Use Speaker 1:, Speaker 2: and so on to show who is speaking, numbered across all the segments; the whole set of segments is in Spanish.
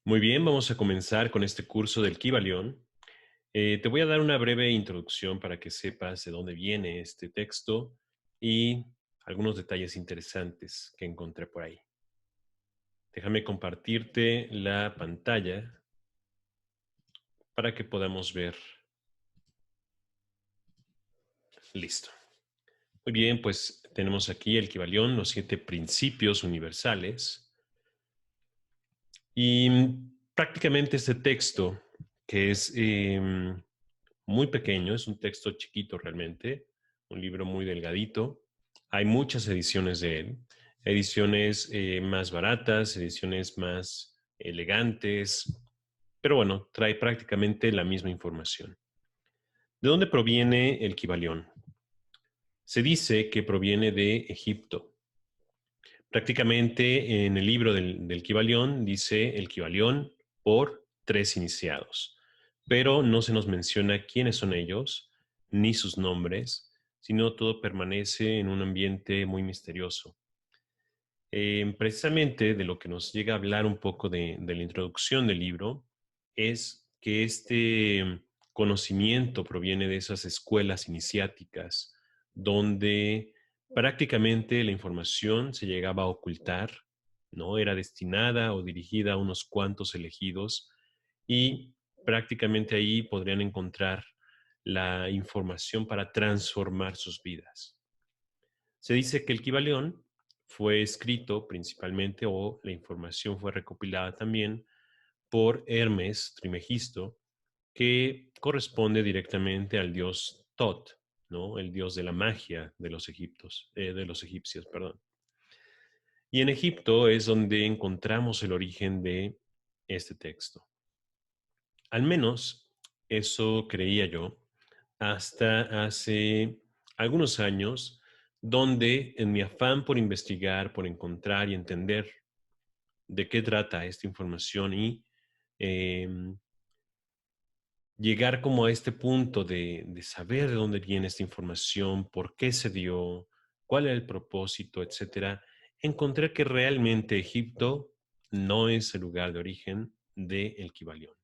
Speaker 1: Muy bien, vamos a comenzar con este curso del Kybalión. Te voy a dar una breve introducción para que sepas de dónde viene este texto y algunos detalles interesantes que encontré por ahí. Déjame compartirte la pantalla para que podamos ver. Listo. Muy bien, pues tenemos aquí el Kybalión, los 7 principios universales. Y prácticamente este texto, que es muy pequeño, es un texto chiquito realmente, un libro muy delgadito. Hay muchas ediciones de él, ediciones más baratas, ediciones más elegantes, pero bueno, trae prácticamente la misma información. ¿De dónde proviene el Kybalión? Se dice que proviene de Egipto. Prácticamente en el libro del Kybalión dice el Kybalión por 3 iniciados, pero no se nos menciona quiénes son ellos, ni sus nombres, sino todo permanece en un ambiente muy misterioso. Precisamente de lo que nos llega a hablar un poco de la introducción del libro es que este conocimiento proviene de esas escuelas iniciáticas donde prácticamente la información se llegaba a ocultar, ¿no? Era destinada o dirigida a unos cuantos elegidos y prácticamente ahí podrían encontrar la información para transformar sus vidas. Se dice que el Kybalión fue escrito principalmente, o la información fue recopilada también, por Hermes Trimegisto, que corresponde directamente al dios Tot, ¿no? El dios de la magia de los egipcios, perdón. Y en Egipto es donde encontramos el origen de este texto. Al menos eso creía yo hasta hace algunos años, donde en mi afán por investigar, por encontrar y entender de qué trata esta información y eh, llegar como a este punto de saber de dónde viene esta información, por qué se dio, cuál era el propósito, etcétera, encontré que realmente Egipto no es el lugar de origen del Kybalión,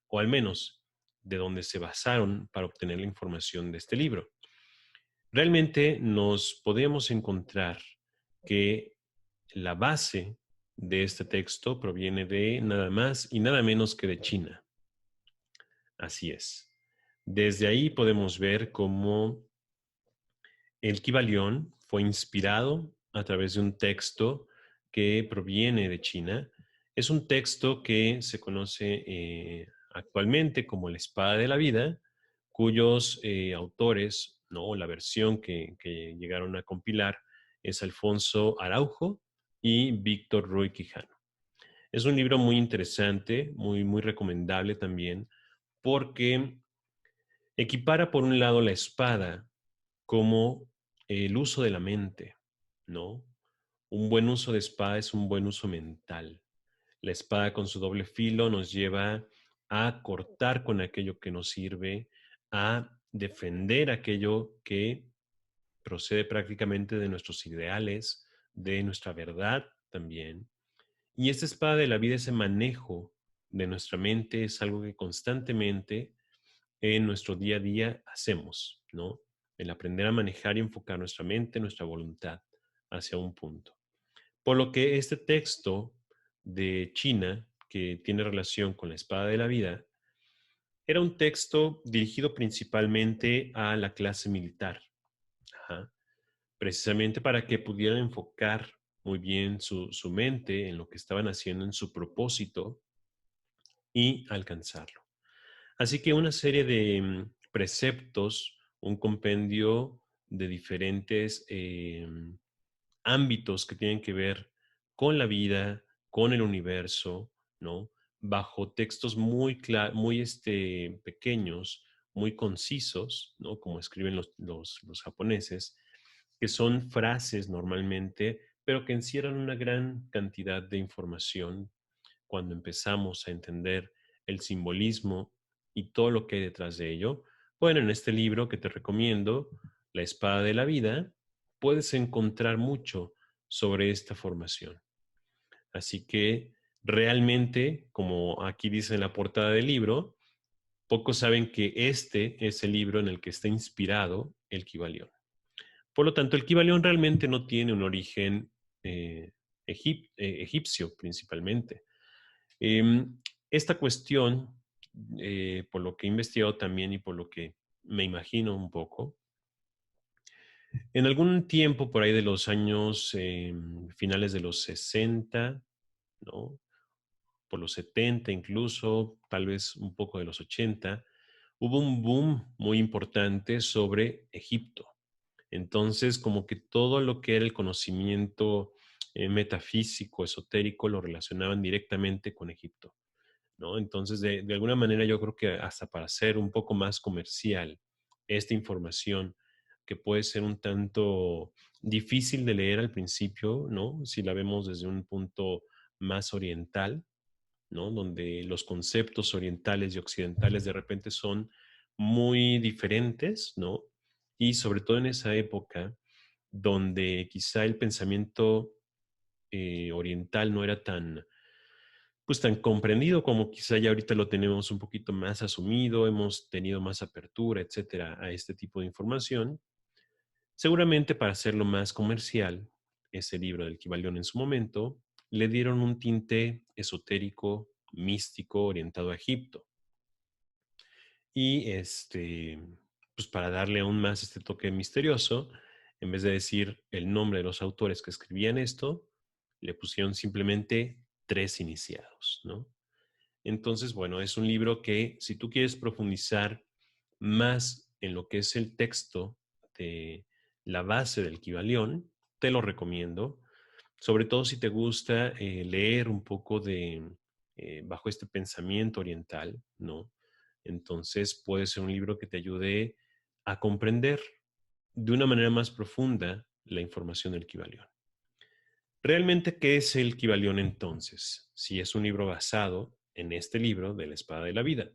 Speaker 1: o al menos de donde se basaron para obtener la información de este libro. Realmente nos podemos encontrar que la base de este texto proviene de nada más y nada menos que de China. Así es. Desde ahí podemos ver cómo el Kybalión fue inspirado a través de un texto que proviene de China. Es un texto que se conoce actualmente como la Espada de la Vida, cuyos autores, ¿no? La versión que llegaron a compilar es Alfonso Araujo y Víctor Ruy Quijano. Es un libro muy interesante, muy recomendable también, porque equipara por un lado la espada como el uso de la mente, ¿no? Un buen uso de espada es un buen uso mental. La espada con su doble filo nos lleva a cortar con aquello que nos sirve, a defender aquello que procede prácticamente de nuestros ideales, de nuestra verdad también. Y esta espada de la vida, ese manejo de nuestra mente, es algo que constantemente en nuestro día a día hacemos, ¿no? El aprender a manejar y enfocar nuestra mente, nuestra voluntad hacia un punto. Por lo que este texto de China, que tiene relación con la espada de la vida, era un texto dirigido principalmente a la clase militar. Ajá. Precisamente para que pudieran enfocar muy bien su mente en lo que estaban haciendo, en su propósito y alcanzarlo. Así que una serie de preceptos, un compendio de diferentes ámbitos que tienen que ver con la vida, con el universo, ¿no? Bajo textos muy pequeños, muy concisos, ¿no? Como escriben los japoneses, que son frases normalmente, pero que encierran una gran cantidad de información cuando empezamos a entender el simbolismo y todo lo que hay detrás de ello. Bueno, en este libro que te recomiendo, La Espada de la Vida, puedes encontrar mucho sobre esta formación. Así que Realmente, como aquí dice en la portada del libro, pocos saben que este es el libro en el que está inspirado el Kybalión. Por lo tanto, el Kybalión realmente no tiene un origen eh, egipcio principalmente. Eh, Esta cuestión, por lo que he investigado también y por lo que me imagino un poco, en algún tiempo por ahí de los años finales de los 60, ¿no? Por los 70 incluso, tal vez un poco de los 80, hubo un boom muy importante sobre Egipto. Entonces, como que todo lo que era el conocimiento metafísico, esotérico, lo relacionaban directamente con Egipto, ¿no? Entonces, de alguna manera yo creo que hasta para hacer un poco más comercial esta información, que puede ser un tanto difícil de leer al principio, ¿no? Si la vemos desde un punto más oriental, ¿no? Donde los conceptos orientales y occidentales de repente son muy diferentes, ¿no? Y sobre todo en esa época donde quizá el pensamiento oriental no era tan, pues tan comprendido como quizá ya ahorita lo tenemos un poquito más asumido, hemos tenido más apertura, etcétera, a este tipo de información. Seguramente para hacerlo más comercial, ese libro del Kybalión en su momento, le dieron un tinte esotérico, místico, orientado a Egipto. Y pues para darle aún más este toque misterioso, en vez de decir el nombre de los autores que escribían esto, le pusieron simplemente tres iniciados, ¿no? Entonces, bueno, es un libro que si tú quieres profundizar más en lo que es el texto de la base del Kybalión, te lo recomiendo, sobre todo si te gusta leer un poco de bajo este pensamiento oriental, ¿no? Entonces puede ser un libro que te ayude a comprender de una manera más profunda la información del Kybalión. ¿Realmente qué es el Kybalión entonces? Si es un libro basado en este libro de la Espada de la Vida.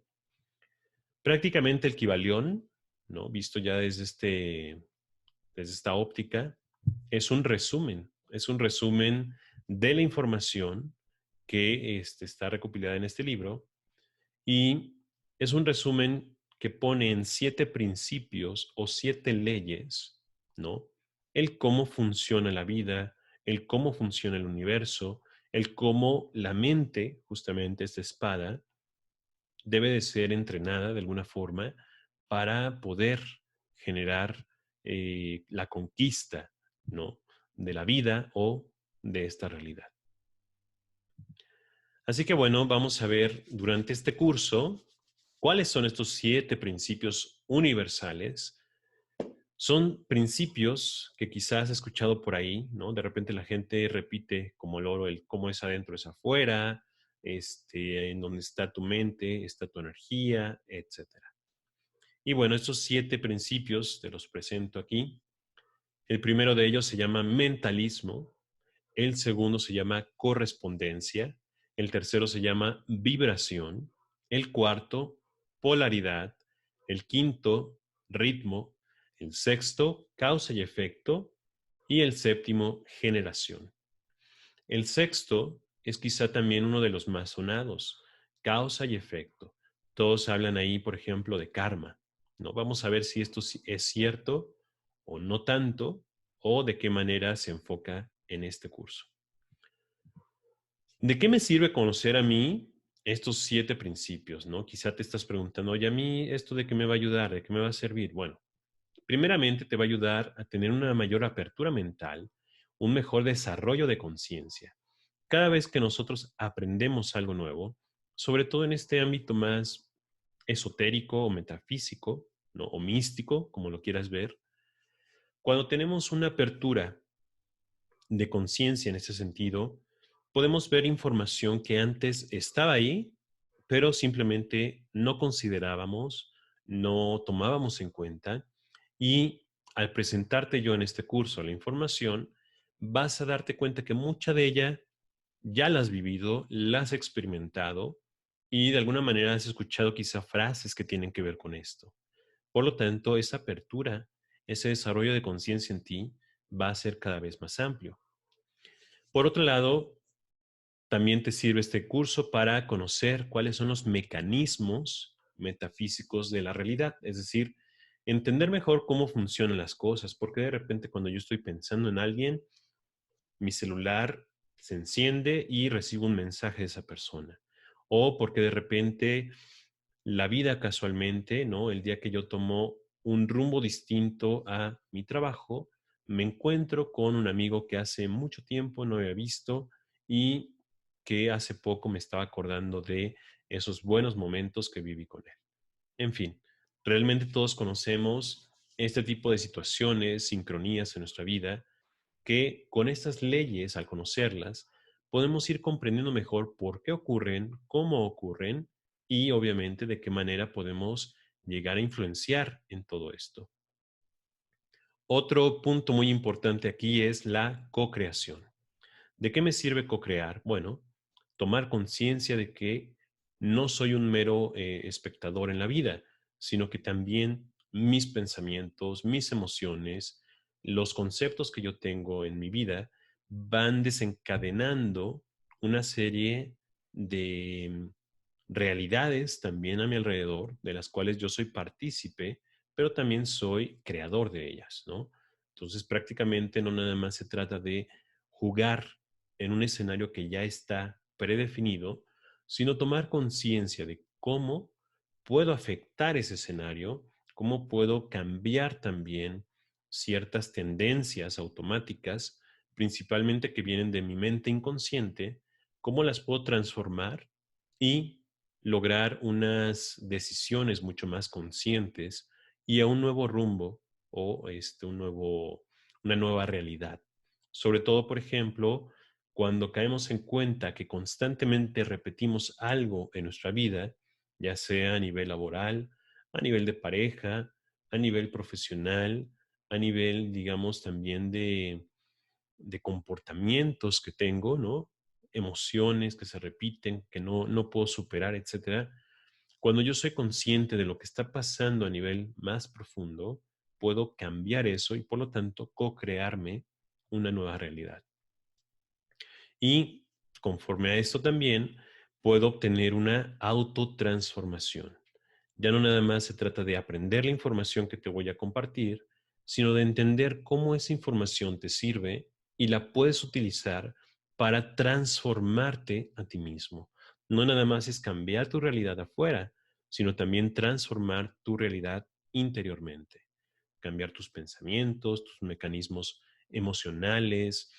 Speaker 1: Prácticamente el Kybalión, ¿no? Visto ya desde esta óptica, es un resumen de la información que está recopilada en este libro y es un resumen que pone en 7 principios o 7 leyes, ¿no? El cómo funciona la vida, el cómo funciona el universo, el cómo la mente, justamente esta espada, debe de ser entrenada de alguna forma para poder generar la conquista, ¿no? De la vida o de esta realidad. Así que bueno, vamos a ver durante este curso cuáles son estos 7 principios universales. Son principios que quizás has escuchado por ahí, ¿no? De repente la gente repite como el oro, el cómo es adentro es afuera, en donde está tu mente, está tu energía, etcétera. Y bueno, estos 7 principios te los presento aquí. El primero de ellos se llama mentalismo, el segundo se llama correspondencia, el tercero se llama vibración, el cuarto, polaridad, el quinto, ritmo, el sexto, causa y efecto, y el séptimo, generación. El sexto es quizá también uno de los más sonados, causa y efecto. Todos hablan ahí, por ejemplo, de karma, ¿no? Vamos a ver si esto es cierto o no tanto, o de qué manera se enfoca en este curso. ¿De qué me sirve conocer a mí estos 7 principios, no? Quizá te estás preguntando, oye, a mí esto de qué me va a ayudar, de qué me va a servir. Bueno, primeramente te va a ayudar a tener una mayor apertura mental, un mejor desarrollo de conciencia. Cada vez que nosotros aprendemos algo nuevo, sobre todo en este ámbito más esotérico o metafísico, ¿no? O místico, como lo quieras ver, cuando tenemos una apertura de conciencia en ese sentido, podemos ver información que antes estaba ahí, pero simplemente no considerábamos, no tomábamos en cuenta. Y al presentarte yo en este curso la información, vas a darte cuenta que mucha de ella ya la has vivido, la has experimentado y de alguna manera has escuchado quizá frases que tienen que ver con esto. Por lo tanto, esa apertura, ese desarrollo de conciencia en ti va a ser cada vez más amplio. Por otro lado, También te sirve este curso para conocer cuáles son los mecanismos metafísicos de la realidad, es decir, entender mejor cómo funcionan las cosas, porque de repente cuando yo estoy pensando en alguien, mi celular se enciende y recibo un mensaje de esa persona. O porque de repente la vida casualmente, ¿no? El día que yo tomo un rumbo distinto a mi trabajo, me encuentro con un amigo que hace mucho tiempo no había visto y que hace poco me estaba acordando de esos buenos momentos que viví con él. En fin, realmente todos conocemos este tipo de situaciones, sincronías en nuestra vida que con estas leyes, al conocerlas, podemos ir comprendiendo mejor por qué ocurren, cómo ocurren y obviamente de qué manera podemos llegar a influenciar en todo esto. Otro punto muy importante aquí es la co-creación. ¿De qué me sirve co-crear? Bueno, tomar conciencia de que no soy un mero espectador en la vida, sino que también mis pensamientos, mis emociones, los conceptos que yo tengo en mi vida van desencadenando una serie de realidades también a mi alrededor, de las cuales yo soy partícipe, pero también soy creador de ellas, ¿no? Entonces, prácticamente no nada más se trata de jugar en un escenario que ya está predefinido, sino tomar conciencia de cómo puedo afectar ese escenario, cómo puedo cambiar también ciertas tendencias automáticas, principalmente que vienen de mi mente inconsciente, cómo las puedo transformar y lograr unas decisiones mucho más conscientes y a un nuevo rumbo o una nueva realidad. Sobre todo, por ejemplo, cuando caemos en cuenta que constantemente repetimos algo en nuestra vida, ya sea a nivel laboral, a nivel de pareja, a nivel profesional, a nivel, digamos, también de comportamientos que tengo, ¿no? Emociones que se repiten, que no puedo superar, etcétera. Cuando yo soy consciente de lo que está pasando a nivel más profundo, puedo cambiar eso y por lo tanto co-crearme una nueva realidad. Y conforme a esto también puedo obtener una autotransformación. Ya no nada más se trata de aprender la información que te voy a compartir, sino de entender cómo esa información te sirve y la puedes utilizar para transformarte a ti mismo. No nada más es cambiar tu realidad afuera, sino también transformar tu realidad interiormente. Cambiar tus pensamientos, tus mecanismos emocionales,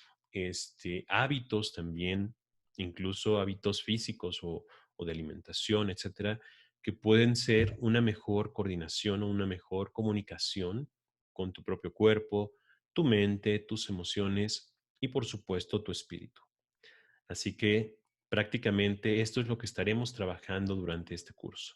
Speaker 1: hábitos también, incluso hábitos físicos o de alimentación, etcétera, que pueden ser una mejor coordinación o una mejor comunicación con tu propio cuerpo, tu mente, tus emociones y por supuesto tu espíritu. Así que prácticamente esto es lo que estaremos trabajando durante este curso.